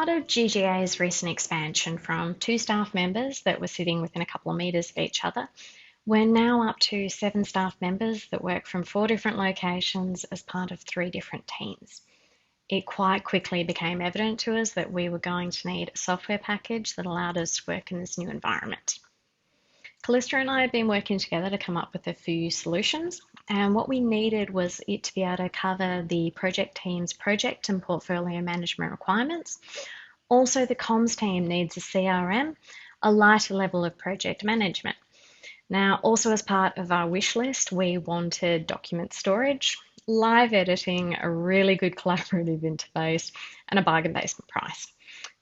part of GGA's recent expansion from 2 staff members that were sitting within a couple of metres of each other, we're now up to 7 staff members that work from 4 different locations as part of 3 different teams. It quite quickly became evident to us that we were going to need a software package that allowed us to work in this new environment. Kallista and I had been working together to come up with a few solutions, and what we needed was it to be able to cover the project team's project and portfolio management requirements. Also, the comms team needs a CRM, a lighter level of project management. Now, also as part of our wish list, we wanted document storage, live editing, a really good collaborative interface, and a bargain basement price.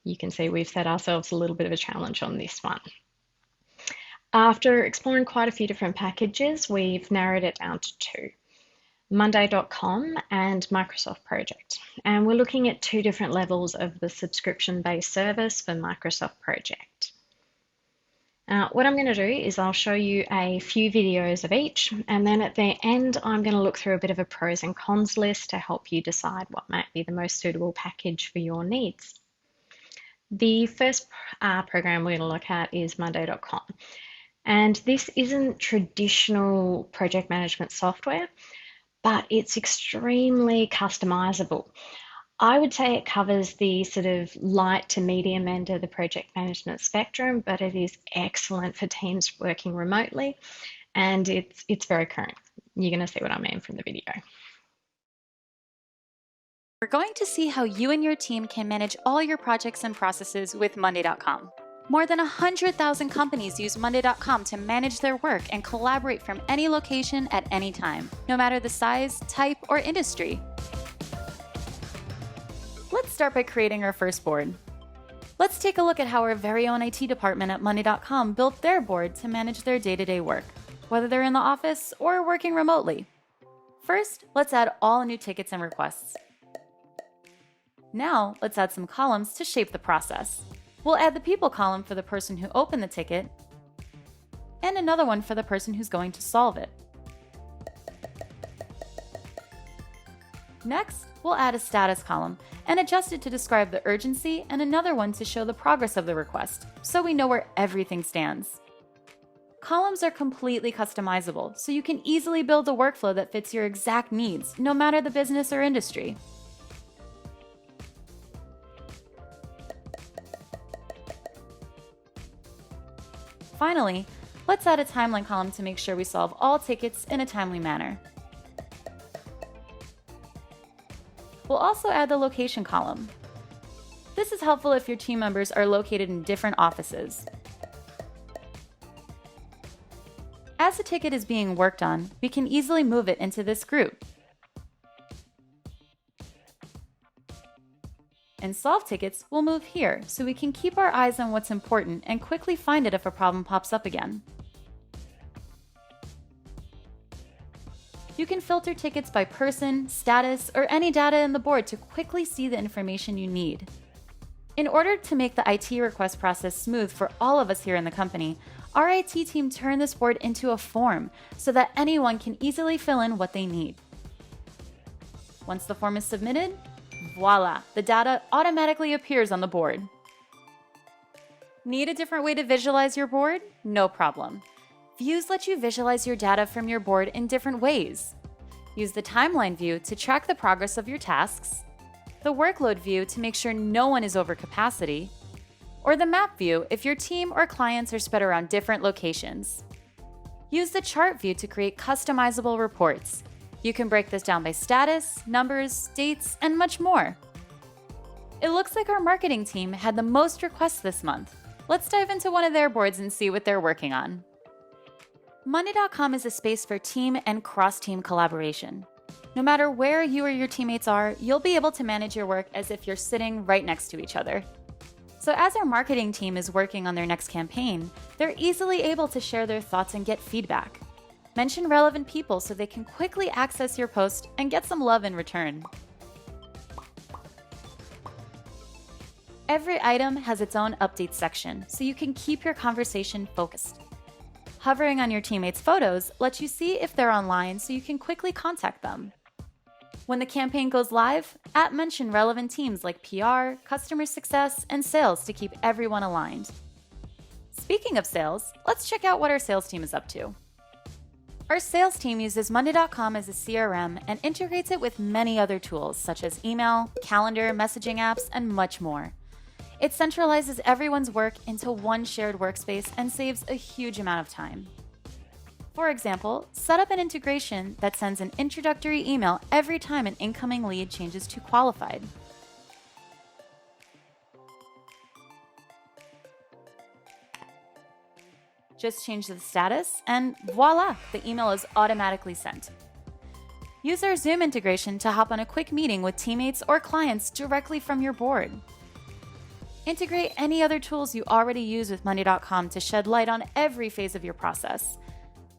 You can see we've set ourselves a little bit of a challenge on this one. After exploring quite a few different packages, we've narrowed it down to 2, Monday.com and Microsoft Project. And we're looking at 2 different levels of the subscription-based service for Microsoft Project. What I'm going to do is I'll show you a few videos of each, and then at the end I'm going to look through a bit of a pros and cons list to help you decide what might be the most suitable package for your needs. The first program we're going to look at is Monday.com. And this isn't traditional project management software, but it's extremely customizable. I would say it covers the sort of light to medium end of the project management spectrum, but it is excellent for teams working remotely, and it's very current. You're going to see what I mean from the video. We're going to see how you and your team can manage all your projects and processes with Monday.com. More than 100,000 companies use Monday.com to manage their work and collaborate from any location at any time, no matter the size, type, or industry. Let's start by creating our first board. Let's take a look at how our very own IT department at Monday.com built their board to manage their day-to-day work, whether they're in the office or working remotely. First, let's add all new tickets and requests. Now, let's add some columns to shape the process. We'll add the people column for the person who opened the ticket, and another one for the person who's going to solve it. Next, we'll add a status column and adjust it to describe the urgency, and another one to show the progress of the request, so we know where everything stands. Columns are completely customizable, so you can easily build a workflow that fits your exact needs, no matter the business or industry. Finally, let's add a timeline column to make sure we solve all tickets in a timely manner. We'll also add the location column. This is helpful if your team members are located in different offices. As a ticket is being worked on, we can easily move it into this group. And solve tickets will move here, so we can keep our eyes on what's important and quickly find it if a problem pops up again. You can filter tickets by person, status, or any data in the board to quickly see the information you need. In order to make the IT request process smooth for all of us here in the company, our IT team turned this board into a form so that anyone can easily fill in what they need. Once the form is submitted, voila, the data automatically appears on the board. Need a different way to visualize your board? No problem. Views let you visualize your data from your board in different ways. Use the timeline view to track the progress of your tasks, the workload view to make sure no one is over capacity, or the map view if your team or clients are spread around different locations. Use the chart view to create customizable reports. You can break this down by status, numbers, dates, and much more. It looks like our marketing team had the most requests this month. Let's dive into one of their boards and see what they're working on. Monday.com is a space for team and cross-team collaboration. No matter where you or your teammates are, you'll be able to manage your work as if you're sitting right next to each other. So as our marketing team is working on their next campaign, they're easily able to share their thoughts and get feedback. Mention relevant people so they can quickly access your post and get some love in return. Every item has its own update section, so you can keep your conversation focused. Hovering on your teammates' photos lets you see if they're online so you can quickly contact them. When the campaign goes live, @mention relevant teams like PR, customer success, and sales to keep everyone aligned. Speaking of sales, let's check out what our sales team is up to. Our sales team uses Monday.com as a CRM and integrates it with many other tools such as email, calendar, messaging apps, and much more. It centralizes everyone's work into one shared workspace and saves a huge amount of time. For example, set up an integration that sends an introductory email every time an incoming lead changes to qualified. Just change the status, and voila, the email is automatically sent. Use our Zoom integration to hop on a quick meeting with teammates or clients directly from your board. Integrate any other tools you already use with Monday.com to shed light on every phase of your process.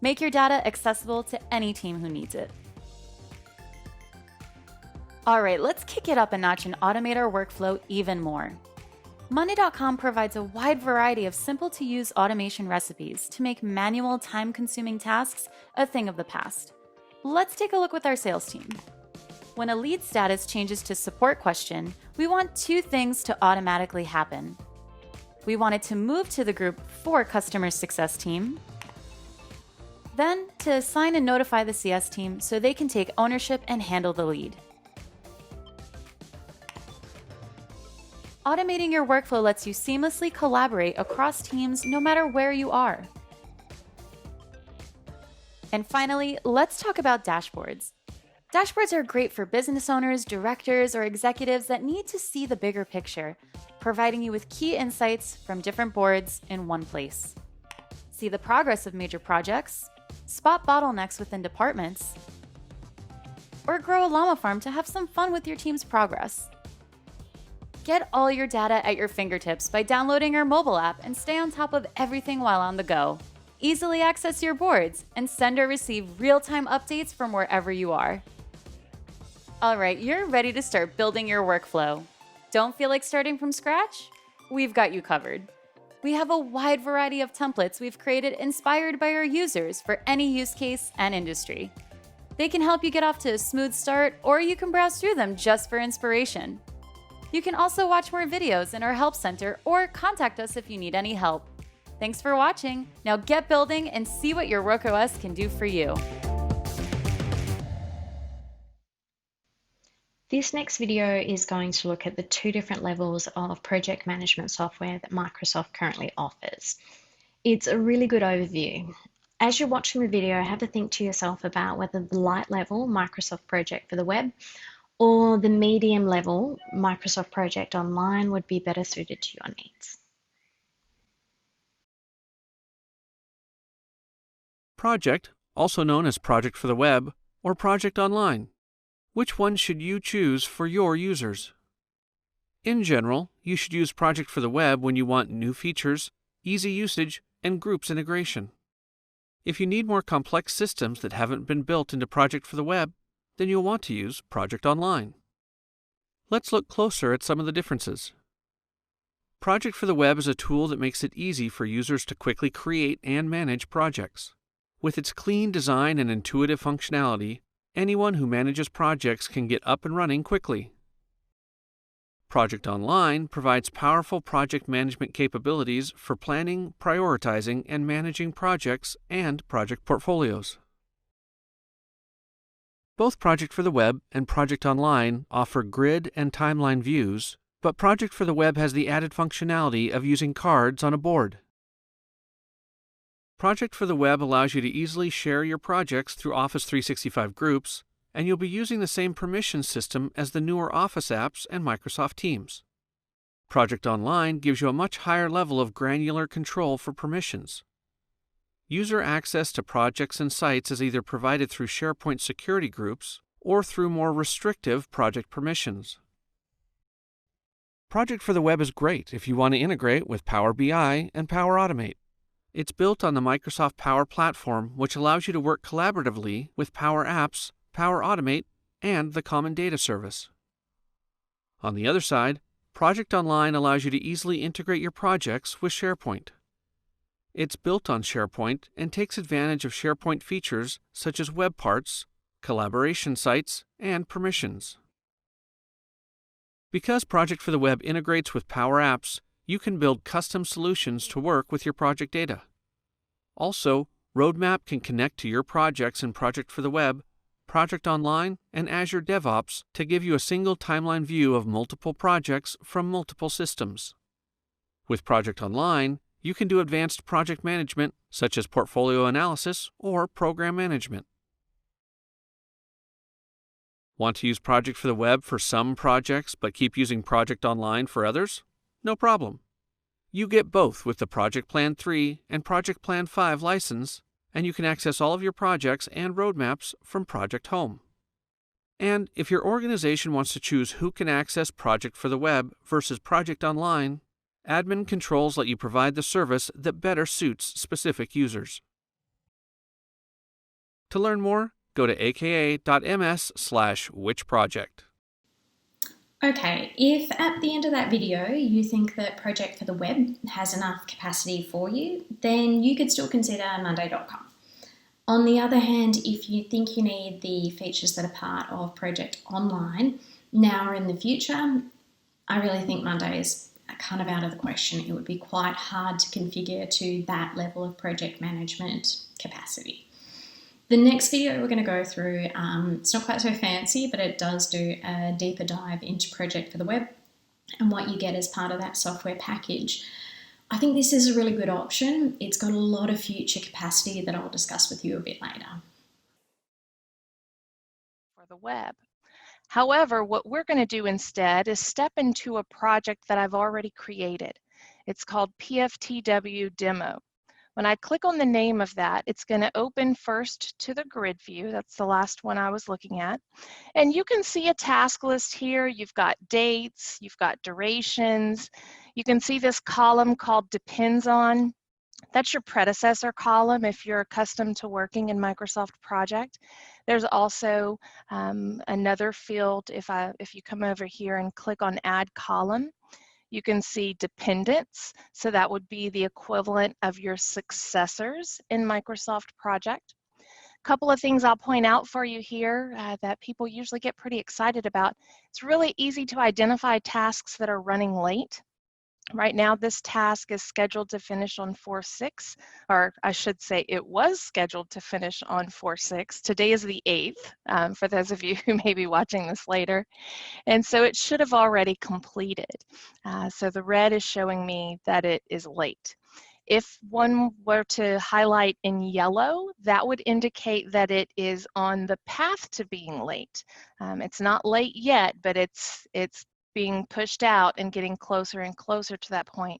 Make your data accessible to any team who needs it. All right, let's kick it up a notch and automate our workflow even more. Monday.com provides a wide variety of simple-to-use automation recipes to make manual, time-consuming tasks a thing of the past. Let's take a look with our sales team. When a lead status changes to support question, we want two things to automatically happen. We want it to move to the group for customer success team, then to assign and notify the CS team so they can take ownership and handle the lead. Automating your workflow lets you seamlessly collaborate across teams no matter where you are. And finally, let's talk about dashboards. Dashboards are great for business owners, directors, or executives that need to see the bigger picture, providing you with key insights from different boards in one place. See the progress of major projects, spot bottlenecks within departments, or grow a llama farm to have some fun with your team's progress. Get all your data at your fingertips by downloading our mobile app and stay on top of everything while on the go. Easily access your boards and send or receive real-time updates from wherever you are. All right, you're ready to start building your workflow. Don't feel like starting from scratch? We've got you covered. We have a wide variety of templates we've created inspired by our users for any use case and industry. They can help you get off to a smooth start, or you can browse through them just for inspiration. You can also watch more videos in our Help Center or contact us if you need any help. Thanks for watching. Now get building and see what your WorkOS can do for you. This next video is going to look at the two different levels of project management software that Microsoft currently offers. It's a really good overview. As you're watching the video, have to think to yourself about whether the light level Microsoft Project for the web or the medium level Microsoft Project Online would be better suited to your needs. Project, also known as Project for the Web or Project Online. Which one should you choose for your users? In general, you should use Project for the Web when you want new features, easy usage, and groups integration. If you need more complex systems that haven't been built into Project for the Web, then you'll want to use Project Online. Let's look closer at some of the differences. Project for the Web is a tool that makes it easy for users to quickly create and manage projects. With its clean design and intuitive functionality, anyone who manages projects can get up and running quickly. Project Online provides powerful project management capabilities for planning, prioritizing, and managing projects and project portfolios. Both Project for the Web and Project Online offer grid and timeline views, but Project for the Web has the added functionality of using cards on a board. Project for the Web allows you to easily share your projects through Office 365 groups, and you'll be using the same permission system as the newer Office apps and Microsoft Teams. Project Online gives you a much higher level of granular control for permissions. User access to projects and sites is either provided through SharePoint security groups or through more restrictive project permissions. Project for the Web is great if you want to integrate with Power BI and Power Automate. It's built on the Microsoft Power Platform, which allows you to work collaboratively with Power Apps, Power Automate, and the Common Data Service. On the other side, Project Online allows you to easily integrate your projects with SharePoint. It's built on SharePoint and takes advantage of SharePoint features such as web parts, collaboration sites, and permissions. Because Project for the Web integrates with Power Apps, you can build custom solutions to work with your project data. Also, Roadmap can connect to your projects in Project for the Web, Project Online, and Azure DevOps to give you a single timeline view of multiple projects from multiple systems. With Project Online, you can do advanced project management such as portfolio analysis or program management. Want to use Project for the Web for some projects but keep using Project Online for others? No problem. You get both with the Project Plan 3 and Project Plan 5 license, and you can access all of your projects and roadmaps from Project Home. And if your organization wants to choose who can access Project for the Web versus Project Online, admin controls let you provide the service that better suits specific users. To learn more, go to aka.ms/whichproject. Okay, if at the end of that video you think that Project for the Web has enough capacity for you, then you could still consider Monday.com. On the other hand, if you think you need the features that are part of Project Online now or in the future, I really think Monday is kind of out of the question. It would be quite hard to configure to that level of project management capacity. The next video we're going to go through, it's not quite so fancy, but it does do a deeper dive into Project for the Web and what you get as part of that software package. I think this is a really good option. It's got a lot of future capacity that I'll discuss with you a bit later. For the web. However, what we're going to do instead is step into a project that I've already created. It's called PFTW Demo. When I click on the name of that, it's going to open first to the grid view. That's the last one I was looking at. And you can see a task list here. You've got dates, you've got durations. You can see this column called Depends On. That's your predecessor column if you're accustomed to working in Microsoft Project. There's also another field if you come over here and click on Add Column. You can see dependents, so that would be the equivalent of your successors in Microsoft Project. A couple of things I'll point out for you here that people usually get pretty excited about. It's really easy to identify tasks that are running late. Right now, this task is scheduled to finish on 4/6, or I should say it was scheduled to finish on 4/6. Today is the 8th, for those of you who may be watching this later. And so it should have already completed. So the red is showing me that it is late. If one were to highlight in yellow, that would indicate that it is on the path to being late. It's not late yet, but it's being pushed out and getting closer and closer to that point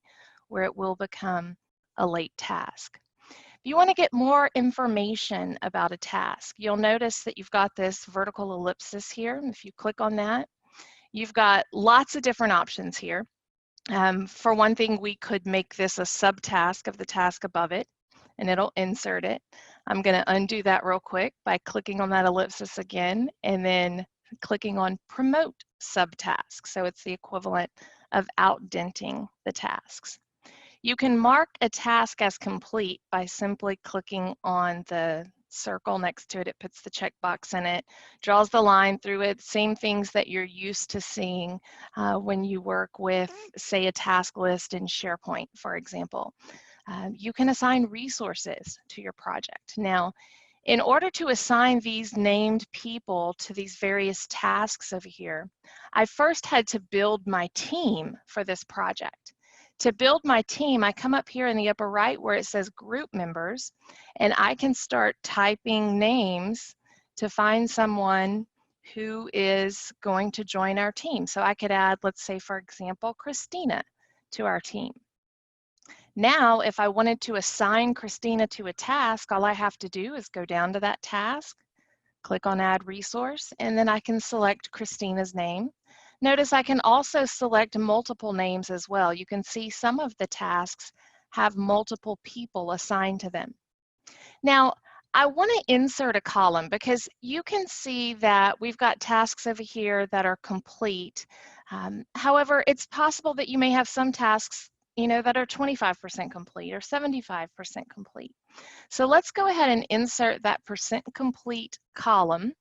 where it will become a late task. If you want to get more information about a task, you'll notice that you've got this vertical ellipsis here. If you click on that, you've got lots of different options here. For one thing, we could make this a subtask of the task above it, and it'll insert it. I'm going to undo that real quick by clicking on that ellipsis again, and then clicking on Promote Subtask. So it's the equivalent of outdenting the tasks. You can mark a task as complete by simply clicking on the circle next to it. It puts the checkbox in it, draws the line through it, same things that you're used to seeing when you work with, say, a task list in SharePoint, for example. You can assign resources to your project. Now, in order to assign these named people to these various tasks over here, I first had to build my team for this project. To build my team, I come up here in the upper right where it says group members, and I can start typing names to find someone who is going to join our team. So I could add, let's say, for example, Christina to our team. Now, if I wanted to assign Christina to a task, all I have to do is go down to that task, click on Add Resource, and then I can select Christina's name. Notice I can also select multiple names as well. You can see some of the tasks have multiple people assigned to them. Now, I want to insert a column because you can see that we've got tasks over here that are complete. However, it's possible that you may have some tasks that are 25% complete or 75% complete. So let's go ahead and insert that percent complete column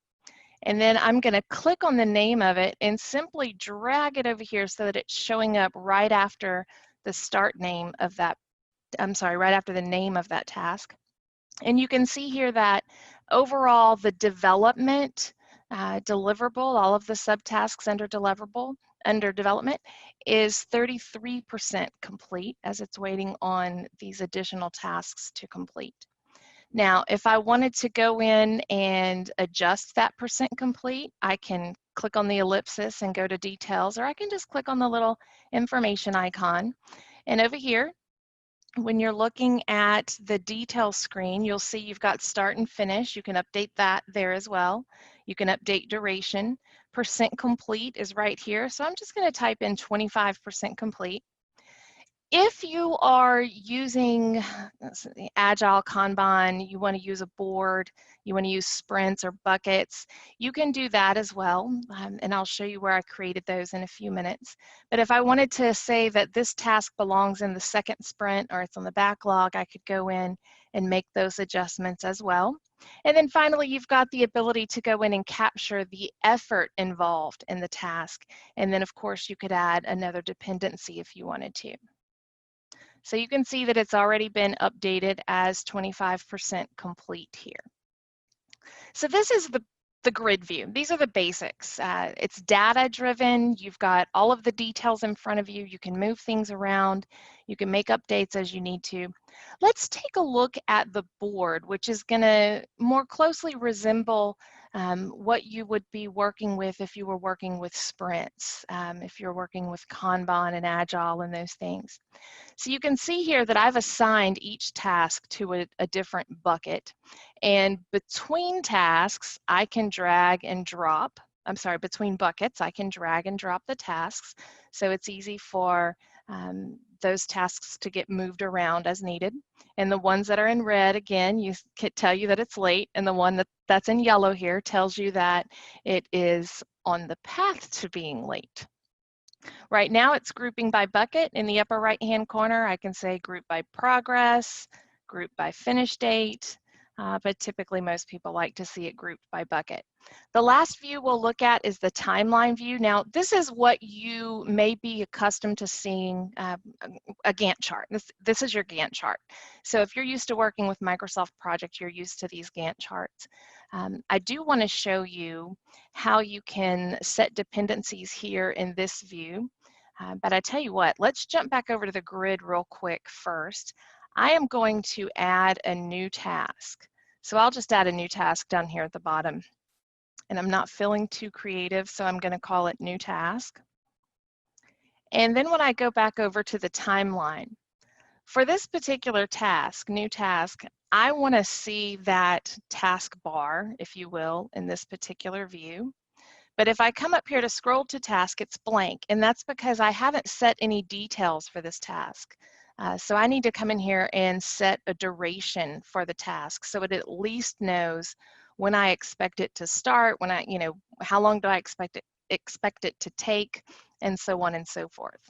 And then I'm going to click on the name of it and simply drag it over here so that it's showing up right after the start name of that, right after the name of that task. And you can see here that overall the development deliverable, all of the subtasks under development is 33% complete as it's waiting on these additional tasks to complete. Now, if I wanted to go in and adjust that percent complete, I can click on the ellipsis and go to details, or I can just click on the little information icon. And over here, when you're looking at the detail screen, you'll see you've got start and finish. You can update that there as well. You can update duration. Percent complete is right here. So I'm just going to type in 25% complete. If you are using Agile, Kanban, you want to use a board, you want to use sprints or buckets, you can do that as well. And I'll show you where I created those in a few minutes. But if I wanted to say that this task belongs in the second sprint or it's on the backlog, I could go in and make those adjustments as well. And then finally, you've got the ability to go in and capture the effort involved in the task. And then, of course, you could add another dependency if you wanted to. So you can see that it's already been updated as 25% complete here. So this is the grid view. These are the basics. It's data driven. You've got all of the details in front of you. You can move things around. You can make updates as you need to. Let's take a look at the board, which is going to more closely resemble what you would be working with if you were working with sprints, if you're working with Kanban and Agile and those things. So you can see here that I've assigned each task to a different bucket. And between tasks, I can drag and drop. Between buckets, I can drag and drop the tasks. So it's easy for those tasks to get moved around as needed. And the ones that are in red, again, you can tell you that it's late. And the one that's in yellow here tells you that it is on the path to being late. Right now it's grouping by bucket. In the upper right-hand corner, I can say group by progress, group by finish date, but typically most people like to see it grouped by bucket. The last view we'll look at is the timeline view. Now, this is what you may be accustomed to seeing, a Gantt chart. This is your Gantt chart. So if you're used to working with Microsoft Project, you're used to these Gantt charts. I do want to show you how you can set dependencies here in this view. But I tell you what, let's jump back over to the grid real quick first. I am going to add a new task. So I'll just add a new task down here at the bottom. And I'm not feeling too creative, so I'm going to call it new task. And then when I go back over to the timeline, for this particular task, new task, I want to see that task bar, if you will, in this particular view. But if I come up here to scroll to task, it's blank. And that's because I haven't set any details for this task. So I need to come in here and set a duration for the task so it at least knows when I expect it to start, when how long do I expect it to take, and so on and so forth.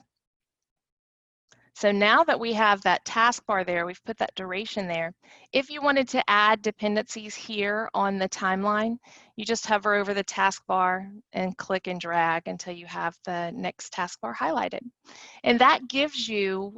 So now that we have that taskbar there, we've put that duration there. If you wanted to add dependencies here on the timeline, you just hover over the taskbar and click and drag until you have the next taskbar highlighted. And that gives you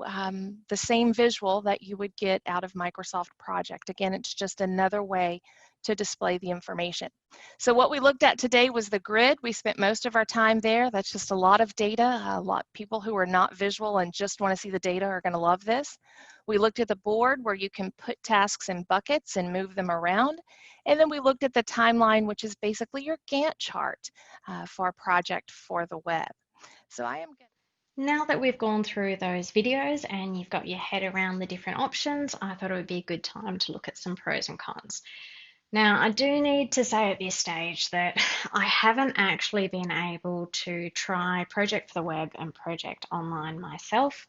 the same visual that you would get out of Microsoft Project. Again, it's just another way to display the information. So what we looked at today was the grid. We spent most of our time there. That's just a lot of data. A lot of people who are not visual and just want to see the data are going to love this. We looked at the board where you can put tasks in buckets and move them around. And then we looked at the timeline, which is basically your Gantt chart for a project for the web. So I am going Now that we've gone through those videos and you've got your head around the different options, I thought it would be a good time to look at some pros and cons. Now, I do need to say at this stage that I haven't actually been able to try Project for the Web and Project Online myself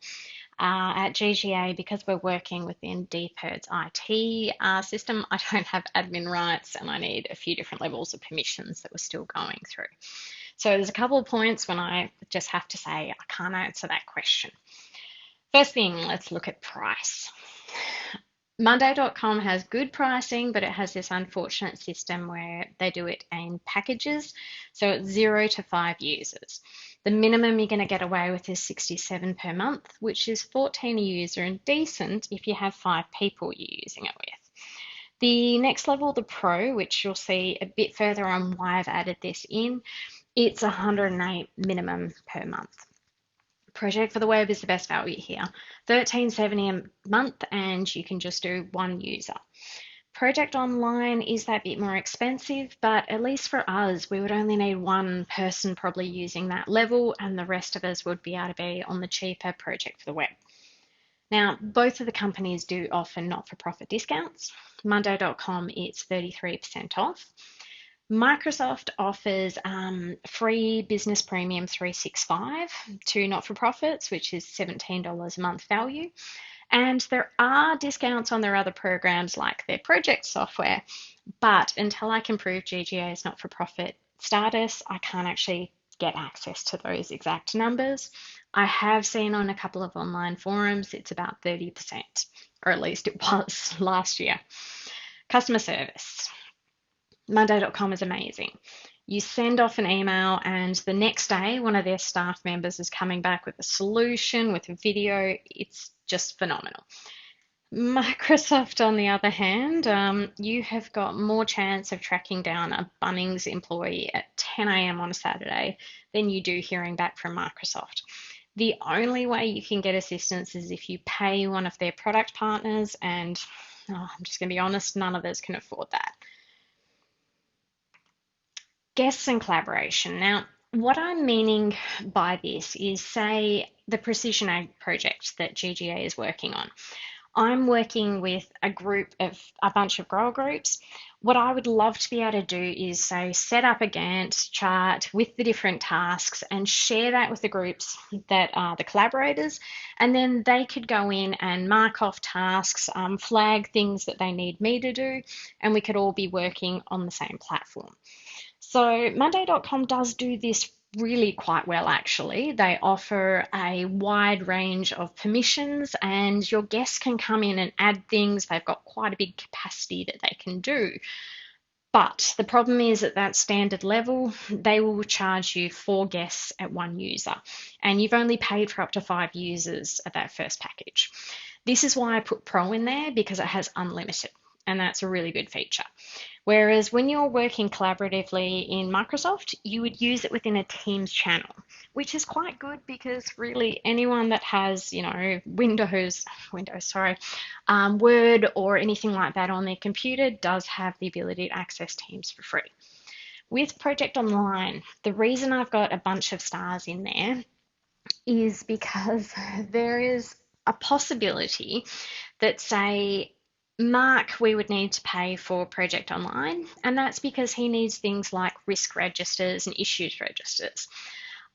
at GGA because we're working within DPERD's IT system. I don't have admin rights and I need a few different levels of permissions that we're still going through. So there's a couple of points when I just have to say I can't answer that question. First thing, let's look at price. Monday.com has good pricing, but it has this unfortunate system where they do it in packages. So it's 0 to 5 users. The minimum you're going to get away with is 67 per month, which is 14 a user and decent if you have 5 people you're using it with. The next level, the Pro, which you'll see a bit further on why I've added this in, it's 108 minimum per month. Project for the Web is the best value here. $13.70 a month, and you can just do 1 user. Project Online is that bit more expensive, but at least for us, we would only need 1 person probably using that level, and the rest of us would be able to be on the cheaper Project for the Web. Now, both of the companies do offer not-for-profit discounts. Monday.com, it's 33% off. Microsoft offers free Business Premium 365 to not-for-profits, which is $17 a month value. And there are discounts on their other programs like their project software, but until I can prove GGA's not-for-profit status, I can't actually get access to those exact numbers. I have seen on a couple of online forums it's about 30%, or at least it was last year. Customer service. Monday.com is amazing. You send off an email, and the next day, one of their staff members is coming back with a solution, with a video. It's just phenomenal. Microsoft, on the other hand, you have got more chance of tracking down a Bunnings employee at 10 a.m. on a Saturday than you do hearing back from Microsoft. The only way you can get assistance is if you pay one of their product partners, and I'm just going to be honest, none of us can afford that. Guests and collaboration. Now, what I'm meaning by this is, say, the Precision Ag project that GGA is working on. I'm working with a bunch of grower groups. What I would love to be able to do is, say, set up a Gantt chart with the different tasks and share that with the groups that are the collaborators, and then they could go in and mark off tasks, flag things that they need me to do, and we could all be working on the same platform. So Monday.com does do this really quite well, actually. They offer a wide range of permissions, and your guests can come in and add things. They've got quite a big capacity that they can do. But the problem is, at that standard level, they will charge you 4 guests at 1 user, and you've only paid for up to 5 users at that first package. This is why I put Pro in there, because it has unlimited, and that's a really good feature. Whereas when you're working collaboratively in Microsoft, you would use it within a Teams channel, which is quite good because really anyone that has, Word or anything like that on their computer does have the ability to access Teams for free. With Project Online, the reason I've got a bunch of stars in there is because there is a possibility that, say, Mark, we would need to pay for Project Online, and that's because he needs things like risk registers and issues registers.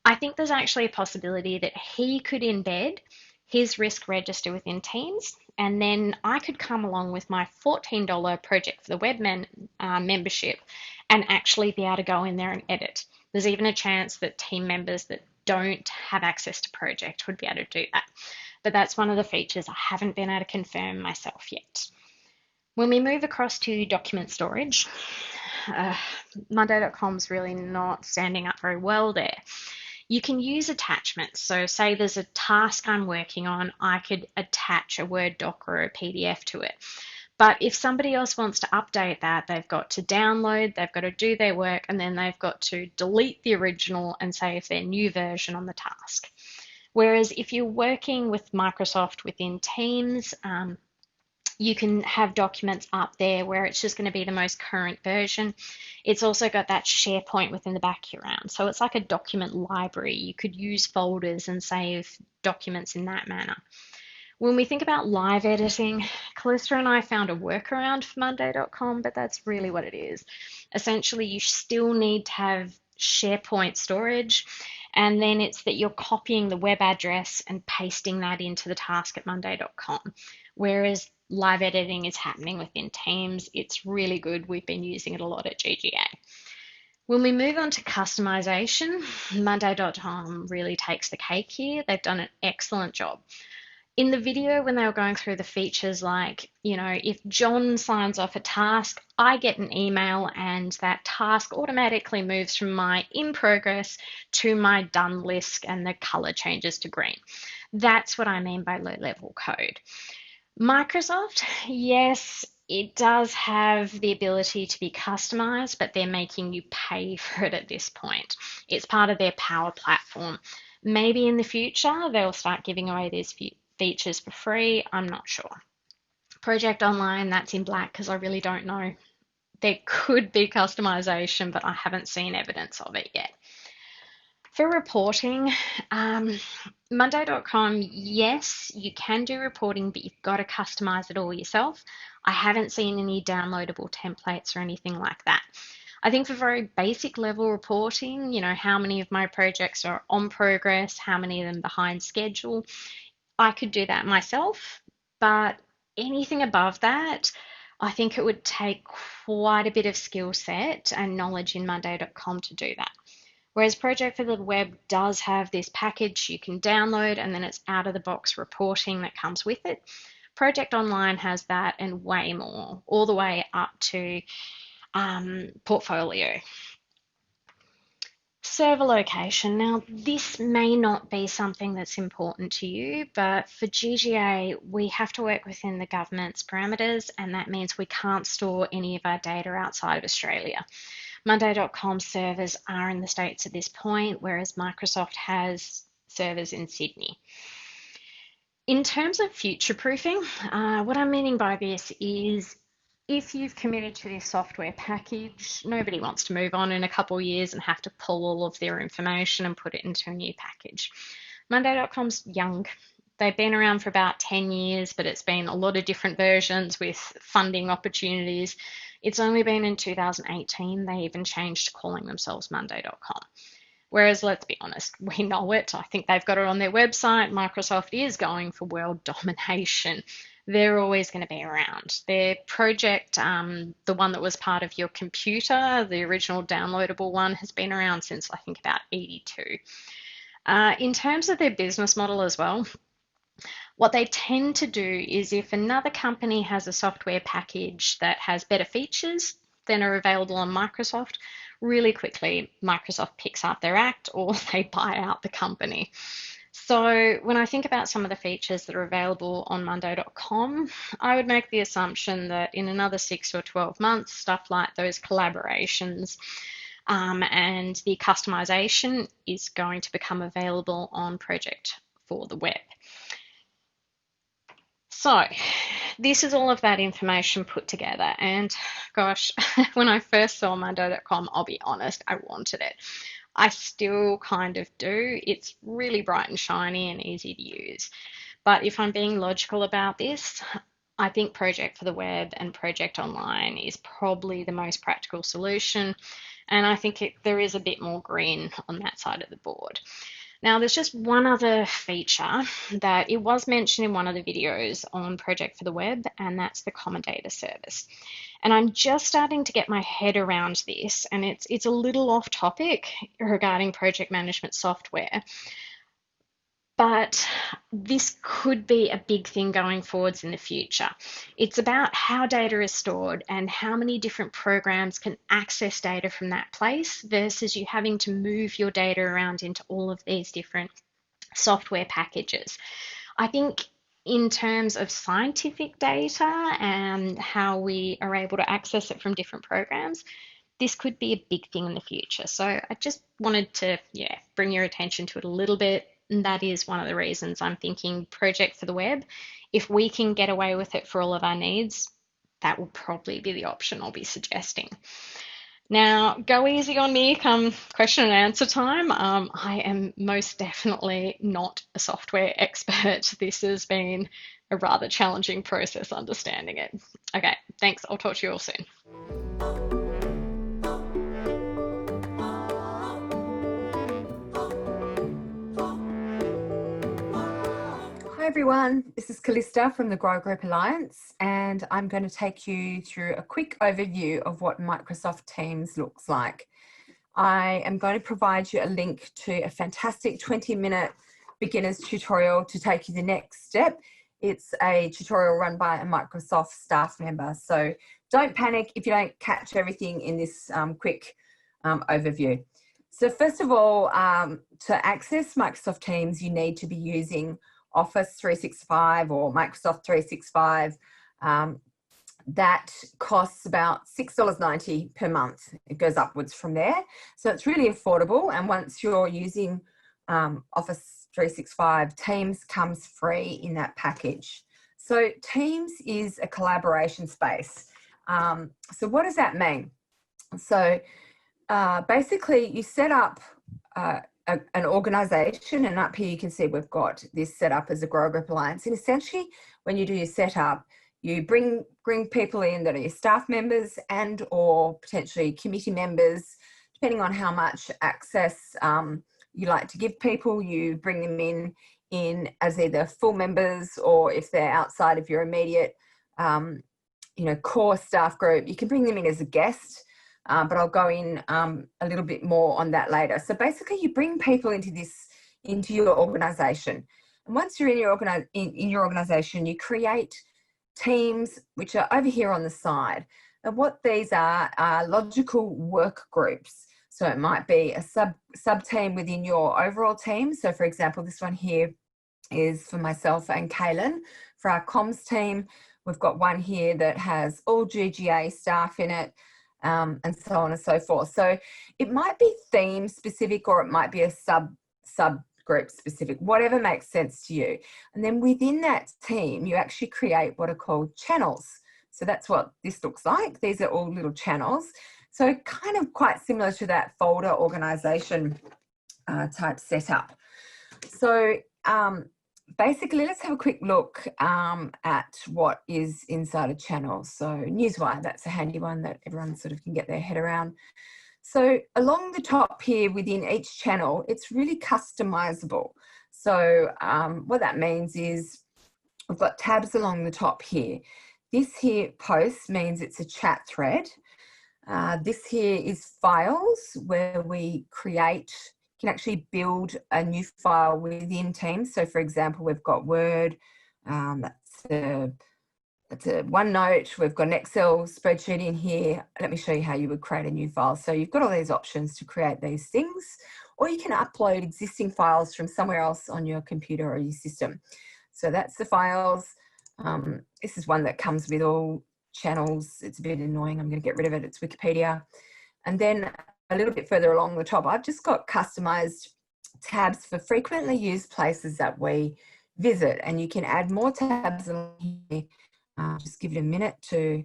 I think there's actually a possibility that he could embed his risk register within Teams, and then I could come along with my $14 Project for the Web membership and actually be able to go in there and edit. There's even a chance that team members that don't have access to Project would be able to do that. But that's one of the features I haven't been able to confirm myself yet. When we move across to document storage, Monday.com's really not standing up very well there. You can use attachments. So say there's a task I'm working on, I could attach a Word doc or a PDF to it. But if somebody else wants to update that, they've got to download, they've got to do their work, and then they've got to delete the original and save their new version on the task. Whereas if you're working with Microsoft within Teams, you can have documents up there where it's just going to be the most current version. It's also got that SharePoint within the background. So it's like a document library. You could use folders and save documents in that manner. When we think about live editing, Kallista and I found a workaround for Monday.com, but that's really what it is. Essentially, you still need to have SharePoint storage, and then it's that you're copying the web address and pasting that into the task at Monday.com. Whereas live editing is happening within Teams. It's really good. We've been using it a lot at GGA. When we move on to customization, Monday.com really takes the cake here. They've done an excellent job. In the video, when they were going through the features, like, if John signs off a task, I get an email and that task automatically moves from my in progress to my done list and the color changes to green. That's what I mean by low level code. Microsoft, yes, it does have the ability to be customized, but they're making you pay for it at this point. It's part of their Power Platform. Maybe in the future they'll start giving away these features for free. I'm not sure. Project Online, that's in black because I really don't know. There could be customization, but I haven't seen evidence of it yet. For reporting, Monday.com, yes, you can do reporting, but you've got to customize it all yourself. I haven't seen any downloadable templates or anything like that. I think for very basic level reporting, how many of my projects are on progress, how many of them behind schedule, I could do that myself, but anything above that, I think it would take quite a bit of skill set and knowledge in Monday.com to do that. Whereas Project for the Web does have this package you can download, and then it's out of the box reporting that comes with it. Project Online has that and way more, all the way up to portfolio. Server location. Now, this may not be something that's important to you, but for GGA, we have to work within the government's parameters, and that means we can't store any of our data outside of Australia. Monday.com servers are in the States at this point, whereas Microsoft has servers in Sydney. In terms of future-proofing, what I'm meaning by this is if you've committed to this software package, nobody wants to move on in a couple of years and have to pull all of their information and put it into a new package. Monday.com's young. They've been around for about 10 years, but it's been a lot of different versions with funding opportunities. It's only been in 2018 they even changed calling themselves Monday.com. Whereas, let's be honest, we know it. I think they've got it on their website. Microsoft is going for world domination. They're always going to be around. Their project, the one that was part of your computer, the original downloadable one, has been around since I think about 82. In terms of their business model as well, what they tend to do is if another company has a software package that has better features than are available on Microsoft, really quickly Microsoft picks up their act or they buy out the company. So when I think about some of the features that are available on Monday.com, I would make the assumption that in another 6 or 12 months, stuff like those collaborations and the customization is going to become available on Project for the Web. So this is all of that information put together, and gosh, when I first saw Monday.com, I'll be honest, I wanted it. I still kind of do. It's really bright and shiny and easy to use. But if I'm being logical about this, I think Project for the Web and Project Online is probably the most practical solution, and I think there is a bit more green on that side of the board. Now, there's just one other feature that it was mentioned in one of the videos on Project for the Web, and that's the Common Data Service. And I'm just starting to get my head around this, and it's a little off topic regarding project management software. But this could be a big thing going forwards in the future. It's about how data is stored and how many different programs can access data from that place versus you having to move your data around into all of these different software packages. I think in terms of scientific data and how we are able to access it from different programs, this could be a big thing in the future. So I just wanted to, bring your attention to it a little bit. And that is one of the reasons I'm thinking Project for the Web. If we can get away with it for all of our needs, that will probably be the option I'll be suggesting. Now, go easy on me come question and answer time. I am most definitely not a software expert. This has been a rather challenging process understanding it. Okay, thanks. I'll talk to you all soon. Hi everyone, this is Kallista from the Grow Group Alliance, and I'm going to take you through a quick overview of what Microsoft Teams looks like. I am going to provide you a link to a fantastic 20-minute beginner's tutorial to take you the next step. It's a tutorial run by a Microsoft staff member. So don't panic if you don't catch everything in this quick overview. So first of all, to access Microsoft Teams, you need to be using Office 365 or Microsoft 365. That costs about $6.90 per month. It goes upwards from there. So it's really affordable. And once you're using Office 365, Teams comes free in that package. So Teams is a collaboration space. So what does that mean? So basically you set up an organization, and up here you can see we've got this set up as a Grow Group Alliance. And essentially when you do your setup, you bring people in that are your staff members and or potentially committee members, depending on how much access you like to give people. You bring them in as either full members, or if they're outside of your immediate core staff group, you can bring them in as a guest. But I'll go in a little bit more on that later. So basically you bring people into your organization. And once you're in your organization, you create teams, which are over here on the side. And what these are logical work groups. So it might be a sub team within your overall team. So for example, this one here is for myself and Kaylin. For our comms team, we've got one here that has all GGA staff in it, and so on and so forth. So it might be theme specific, or it might be a sub group specific, whatever makes sense to you. And then within that team, you actually create what are called channels. So that's what this looks like. These are all little channels. So kind of quite similar to that folder organization type setup. So basically, let's have a quick look at what is inside a channel. So Newswire, that's a handy one that everyone sort of can get their head around. So along the top here within each channel, it's really customizable. So what that means is we've got tabs along the top here. This here post means it's a chat thread. This here is files, where we can actually build a new file within Teams. So for example, we've got Word, that's a OneNote, we've got an Excel spreadsheet in here. Let me show you how you would create a new file. So you've got all these options to create these things, or you can upload existing files from somewhere else on your computer or your system. So that's the files. This is one that comes with all channels. It's a bit annoying. I'm going to get rid of it. It's Wikipedia. And then a little bit further along the top, I've just got customized tabs for frequently used places that we visit. And you can add more tabs along here. Just give it a minute to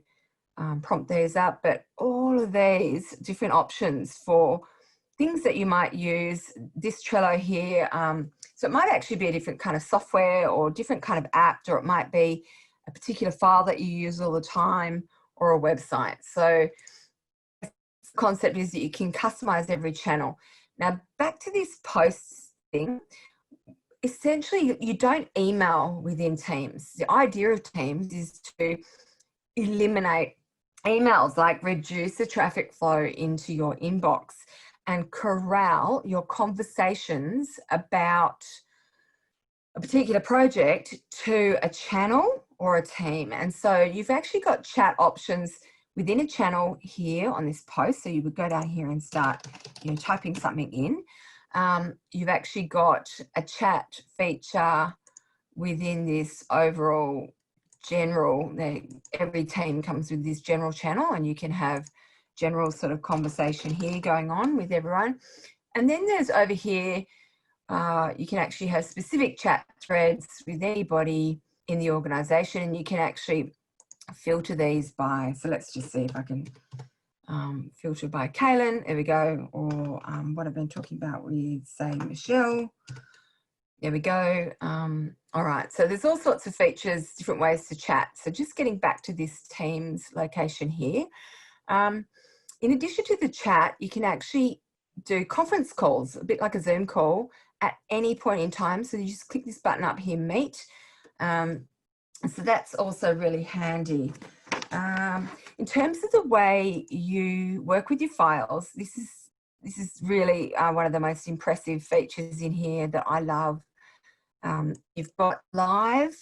prompt these up. But all of these different options for things that you might use. This Trello here, so it might actually be a different kind of software or different kind of app, or it might be a particular file that you use all the time, or a website. So the concept is that you can customize every channel. Now back to this posts thing, essentially you don't email within Teams. The idea of Teams is to eliminate emails, like reduce the traffic flow into your inbox and corral your conversations about a particular project to a channel or a team. And so you've actually got chat options within a channel here on this post. So you would go down here and start, typing something in. You've actually got a chat feature within this overall general. Every team comes with this general channel, and you can have general sort of conversation here going on with everyone. And then there's over here, you can actually have specific chat threads with anybody in the organization, and you can actually filter these by, so let's just see if I can filter by Kaylin, there we go, or what I've been talking about with, say, Michelle, there we go. All right, so there's all sorts of features, different ways to chat. So just getting back to this Teams location here, in addition to the chat, you can actually do conference calls, a bit like a Zoom call, at any point in time. So you just click this button up here, Meet. So that's also really handy. In terms of the way you work with your files, this is really one of the most impressive features in here that I love. you've got live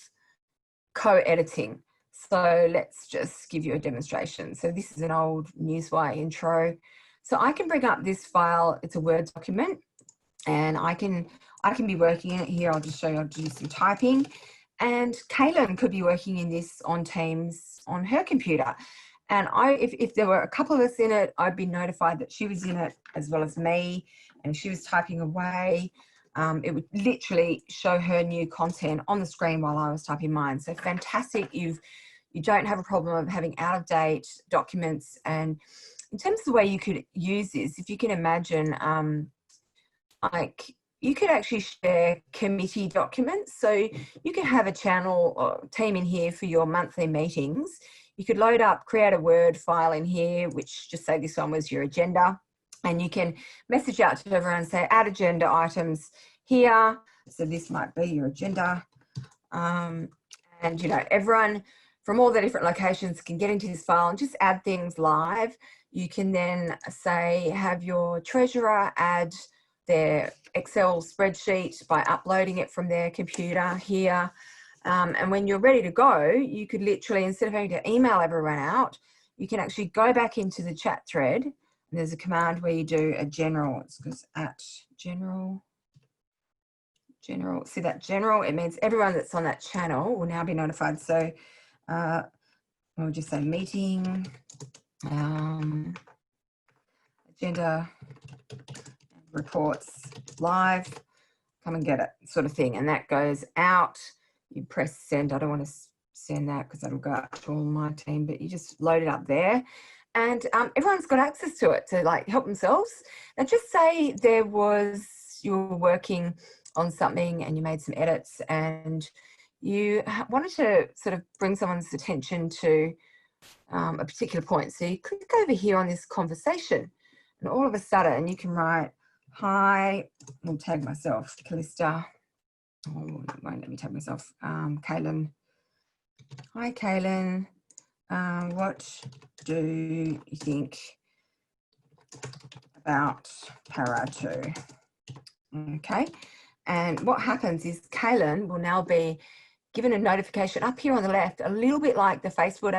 co-editing. So let's just give you a demonstration. So this is an old Newswire intro. So I can bring up this file. It's a Word document, and I can be working in it here. I'll just show you. I'll do some typing, and Kaylin could be working in this on Teams on her computer. And if there were a couple of us in it, I'd be notified that she was in it as well as me, and she was typing away. It would literally show her new content on the screen while I was typing mine. So fantastic. You don't have a problem of having out-of-date documents. And in terms of the way you could use this, if you can imagine, like you could actually share committee documents. So you could have a channel or team in here for your monthly meetings. You could load up, create a Word file in here, which just say this one was your agenda. And you can message out to everyone and say, add agenda items here. So this might be your agenda. And, you know, everyone from all the different locations can get into this file and just add things live. You can then say, have your treasurer add their Excel spreadsheet by uploading it from their computer here. And when you're ready to go, you could literally, instead of having to email everyone out, you can actually go back into the chat thread. And there's a command where you do a general. It goes at general. See that general? It means everyone that's on that channel will now be notified. So we'll just say meeting, agenda, reports live, come and get it, sort of thing. And that goes out. You press send. I don't want to send that because that'll go out to all my team, but you just load it up there. And everyone's got access to it to like help themselves. Now just say you were working on something and you made some edits and you wanted to sort of bring someone's attention to a particular point. So you click over here on this conversation and all of a sudden you can write, hi, I'll tag myself, Kallista. Oh, it won't let me tag myself. Kaylin. Hi, Kaylin. What do you think about Para 2? Okay. And what happens is Kaylin will now be given a notification up here on the left, a little bit like the Facebook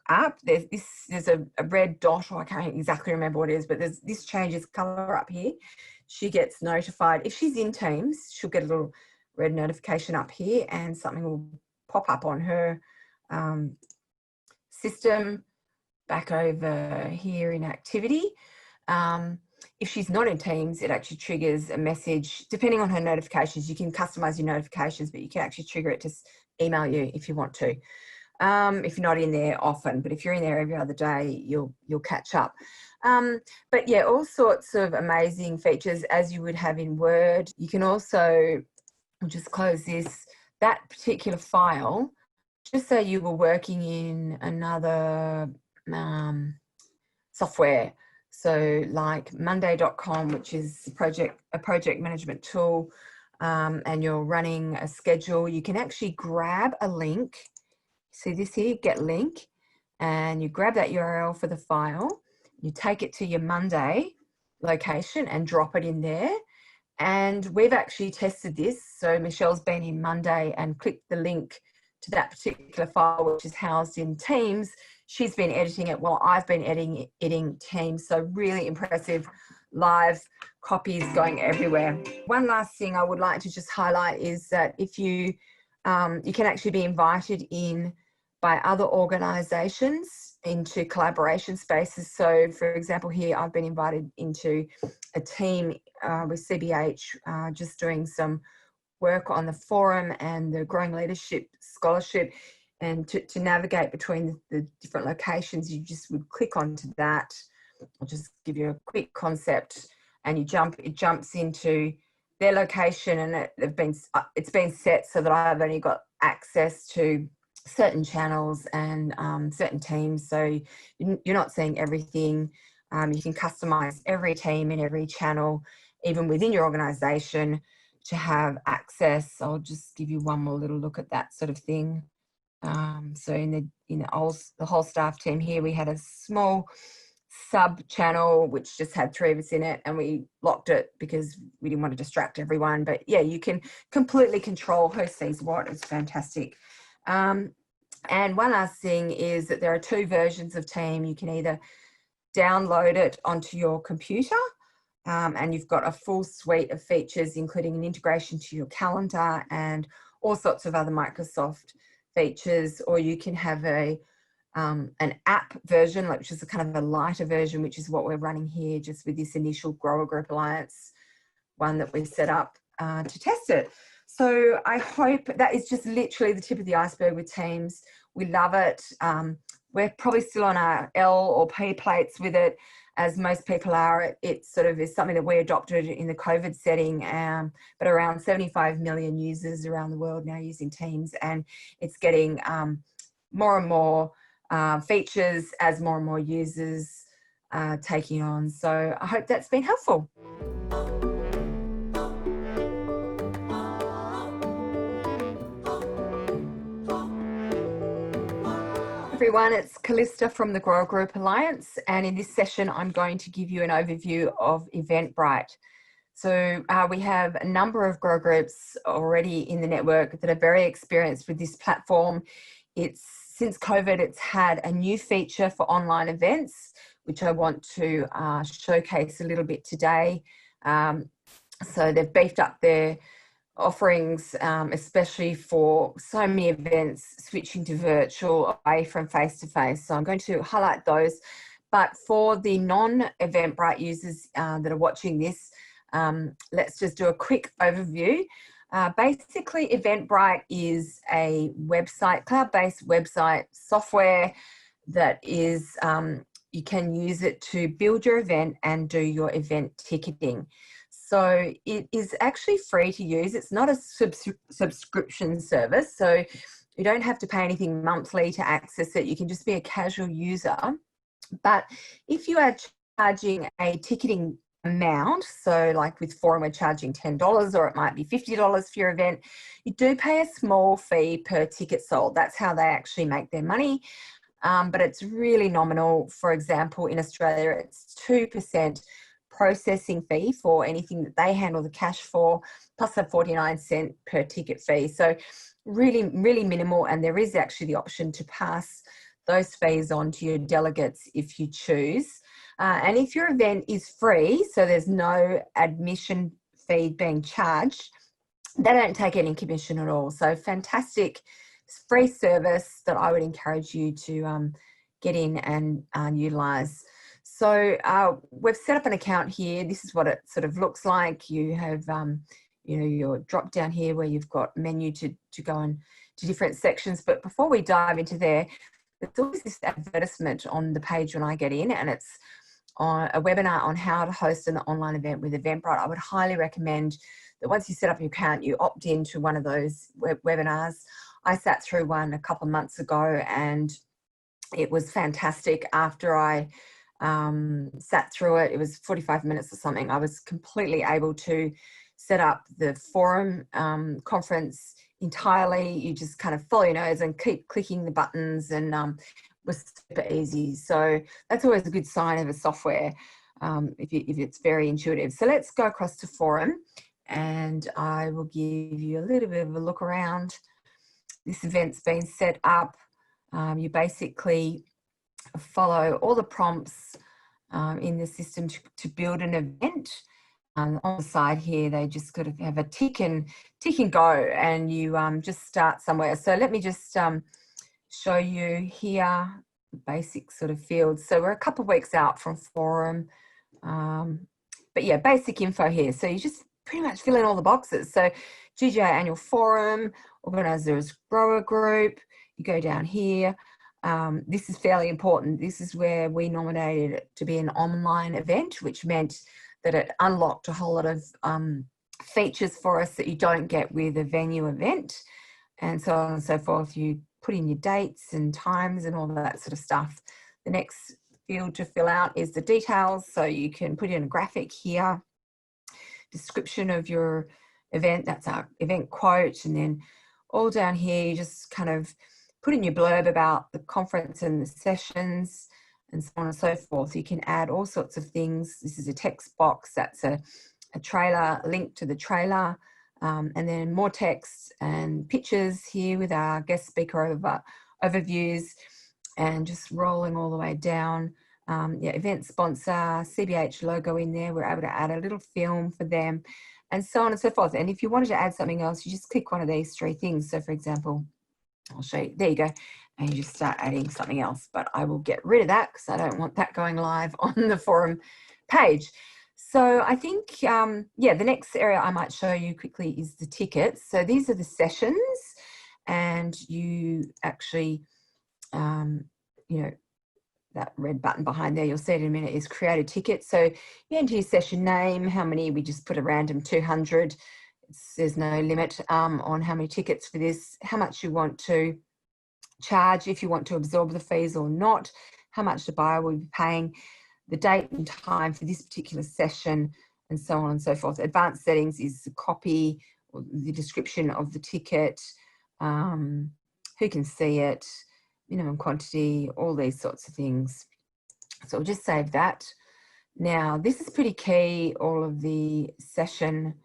app. There's a red dot, or I can't exactly remember what it is, but this changes color up here. She gets notified. If she's in Teams, she'll get a little red notification up here and something will pop up on her system back over here in activity. If she's not in Teams, it actually triggers a message. Depending on her notifications, you can customize your notifications, but you can actually trigger it to email you if you want to. If you're not in there often, but if you're in there every other day, you'll catch up. But yeah, all sorts of amazing features as you would have in Word. You can also, I'll just close this, that particular file, just say you were working in another software. So like Monday.com, which is a project management tool, and you're running a schedule, you can actually grab a link. See this here, get link, and you grab that URL for the file, you take it to your Monday location and drop it in there. And we've actually tested this. So Michelle's been in Monday and clicked the link to that particular file, which is housed in Teams. She's been editing it while I've been editing Teams. So really impressive live copies going everywhere. One last thing I would like to just highlight is that if you can actually be invited in by other organisations into collaboration spaces. So for example, here I've been invited into a team with CBH just doing some work on the forum and the Growing Leadership Scholarship. And to navigate between the different locations, you just would click onto that. I'll just give you a quick concept, and it jumps into their location, and it's been set so that I've only got access to certain channels and certain teams. So you're not seeing everything. You can customize every team and every channel, even within your organization, to have access. I'll just give you one more little look at that sort of thing. So in the whole staff team here, we had a small sub channel which just had 3 of us in it, and we locked it because we didn't want to distract everyone. But yeah, you can completely control who sees what. It's fantastic. And one last thing is that there are 2 versions of Team. You can either download it onto your computer, and you've got a full suite of features, including an integration to your calendar and all sorts of other Microsoft features, or you can have an app version, which is a kind of a lighter version, which is what we're running here, just with this initial Grower Group Alliance one that we set up to test it. So I hope that is just literally the tip of the iceberg with Teams. We love it. We're probably still on our L or P plates with it, as most people are. It sort of is something that we adopted in the COVID setting, but around 75 million users around the world now using Teams, and it's getting more and more features as more and more users taking on. So I hope that's been helpful. Everyone, it's Kallista from the Grower Group Alliance, and in this session I'm going to give you an overview of Eventbrite. So we have a number of grower groups already in the network that are very experienced with this platform. Since COVID, it's had a new feature for online events, which I want to showcase a little bit today. So they've beefed up their offerings, especially for so many events switching to virtual away from face-to-face. So I'm going to highlight those. But for the non-Eventbrite users that are watching this, let's just do a quick overview. Basically, Eventbrite is a website, cloud-based website software that is, you can use it to build your event and do your event ticketing. So it is actually free to use. It's not a subscription service, so you don't have to pay anything monthly to access it. You can just be a casual user. But if you are charging a ticketing amount, so like with Forum we're charging $10 or it might be $50 for your event, you do pay a small fee per ticket sold. That's how they actually make their money. But it's really nominal. For example, in Australia, it's 2% processing fee for anything that they handle the cash for, plus a 49-cent per ticket fee. So really, really minimal. And there is actually the option to pass those fees on to your delegates if you choose. And if your event is free, so there's no admission fee being charged, they don't take any commission at all. So fantastic free service that I would encourage you to get in and utilise. So we've set up an account here. This is what it sort of looks like. You have, your drop down here where you've got menu to go on to different sections. But before we dive into there, there's always this advertisement on the page when I get in, and it's on a webinar on how to host an online event with Eventbrite. I would highly recommend that once you set up your account, you opt into one of those webinars. I sat through one a couple of months ago and it was fantastic. After I sat through it, it was 45 minutes or something. I was completely able to set up the forum conference entirely. You just kind of follow your nose and keep clicking the buttons, and was super easy. So that's always a good sign of a software if it's very intuitive. So let's go across to forum and I will give you a little bit of a look around. This event's been set up. You basically follow all the prompts in the system to build an event. On the side here, they just got to have a tick and go, and you just start somewhere. So let me just show you here the basic sort of fields. So we're a couple of weeks out from forum, but yeah, basic info here. So you just pretty much fill in all the boxes. So GGA annual forum, organisers grower group, you go down here. This is fairly important. This is where we nominated it to be an online event, which meant that it unlocked a whole lot of features for us that you don't get with a venue event, and so on and so forth. You put in your dates and times and all that sort of stuff. The next field to fill out is the details. So you can put in a graphic here, description of your event, that's our event quote, and then all down here you just kind of put in your blurb about the conference and the sessions, and so on and so forth. You can add all sorts of things. This is a text box. That's a trailer, a link to the trailer, and then more text and pictures here with our guest speaker overviews, and just rolling all the way down. Event sponsor, CBH logo in there. We're able to add a little film for them, and so on and so forth. And if you wanted to add something else, you just click one of these three things. So for example, I'll show you, there you go, and you just start adding something else, but I will get rid of that because I don't want that going live on the forum page. So I think, the next area I might show you quickly is the tickets. So these are the sessions, and you actually, that red button behind there, you'll see it in a minute, is create a ticket. So you enter your session name, how many, we just put a random 200. There's no limit on how many tickets for this, how much you want to charge, if you want to absorb the fees or not, how much the buyer will be paying, the date and time for this particular session, and so on and so forth. Advanced settings is the copy, or the description of the ticket, who can see it, minimum quantity, all these sorts of things. So we'll just save that. Now, this is pretty key, all of the sessions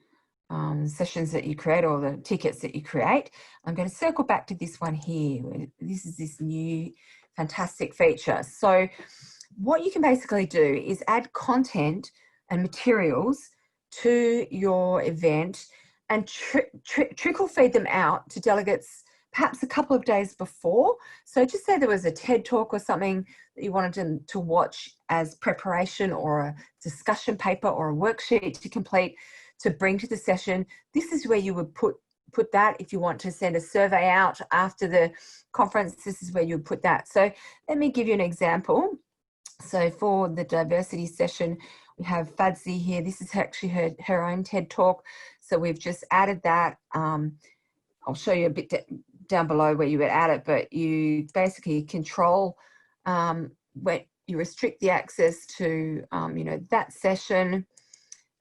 that you create, or the tickets that you create. I'm going to circle back to this one here. This is this new fantastic feature. So what you can basically do is add content and materials to your event and trickle feed them out to delegates perhaps a couple of days before. So just say there was a TED talk or something that you wanted them to watch as preparation, or a discussion paper or a worksheet to complete to bring to the session. This is where you would put that. If you want to send a survey out after the conference, this is where you would put that. So let me give you an example. So for the diversity session, we have Fadzi here. This is actually her own TED talk. So we've just added that. I'll show you a bit down below where you would add it, but you basically control where you restrict the access to, that session,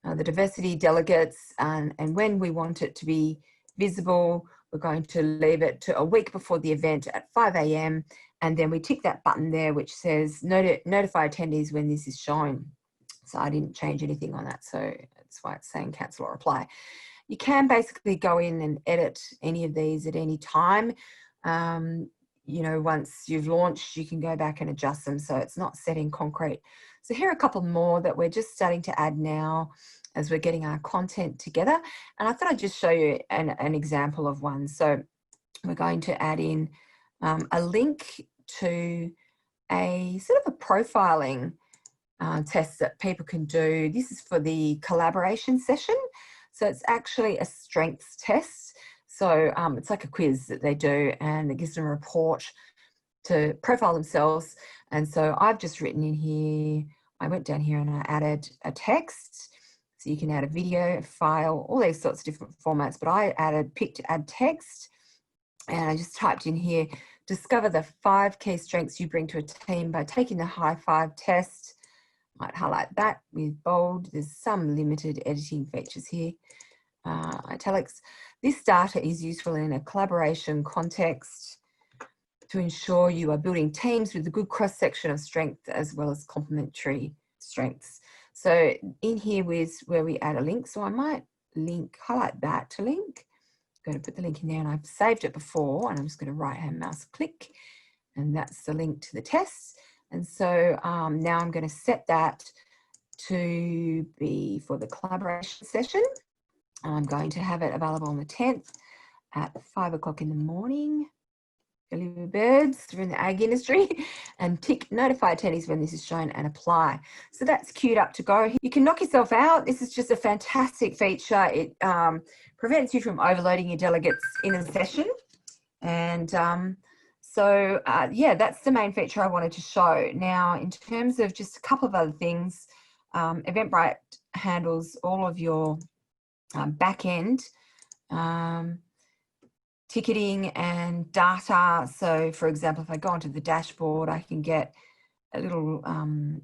the diversity delegates, and when we want it to be visible, we're going to leave it to a week before the event at 5 a.m. And then we tick that button there, which says notify attendees when this is shown. So I didn't change anything on that. So that's why it's saying cancel or apply. You can basically go in and edit any of these at any time. Once you've launched, you can go back and adjust them. So it's not set in concrete. So here are a couple more that we're just starting to add now as we're getting our content together. And I thought I'd just show you an example of one. So we're going to add in a link to a sort of a profiling test that people can do. This is for the collaboration session. So it's actually a strengths test. So it's like a quiz that they do, and it gives them a report to profile themselves. And so I've just written in here, I went down here and I added a text. So you can add a video, a file, all these sorts of different formats, but I picked add text, and I just typed in here, discover the 5 key strengths you bring to a team by taking the high 5 test. Might highlight that with bold. There's some limited editing features here. Italics. This data is useful in a collaboration context to ensure you are building teams with a good cross-section of strength as well as complementary strengths. So in here is where we add a link. So I might highlight that to link. I'm going to put the link in there, and I've saved it before, and I'm just going to right-hand mouse click, and that's the link to the test. And so now I'm going to set that to be for the collaboration session. I'm going to have it available on the 10th at 5 o'clock in the morning. Early birds through in the ag industry, and tick notify attendees when this is shown and apply. So that's queued up to go. You can knock yourself out. This is just a fantastic feature. It prevents you from overloading your delegates in a session. And that's the main feature I wanted to show. Now, in terms of just a couple of other things, Eventbrite handles all of your back-end ticketing and data. So for example, if I go onto the dashboard, I can get a little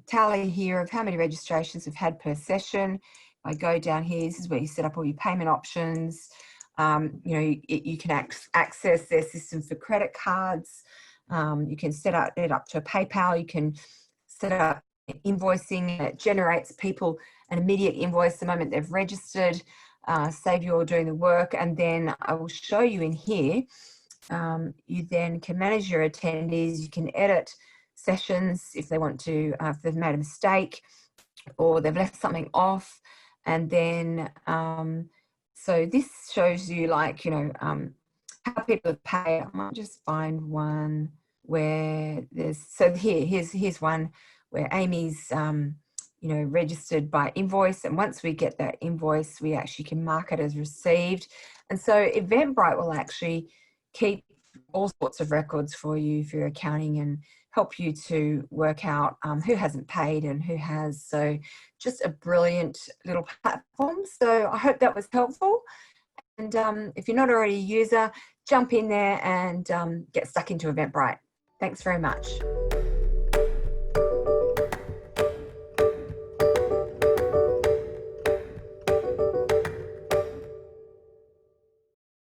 tally here of how many registrations we've had per session. If I go down here, this is where you set up all your payment options. You can access their system for credit cards. You can set it up to a PayPal. You can set up invoicing, and it generates people an immediate invoice the moment they've registered, save you all doing the work. And then I will show you in here, you then can manage your attendees, you can edit sessions if they want to, if they've made a mistake or they've left something off. And then, so this shows you, like, you know, how people have paid. I might just find one where there's, so here's one where Amy's, you know, registered by invoice. And once we get that invoice, we actually can mark it as received. And so Eventbrite will actually keep all sorts of records for you for your accounting and help you to work out who hasn't paid and who has. So just a brilliant little platform. So I hope that was helpful. And if you're not already a user, jump in there and get stuck into Eventbrite. Thanks very much.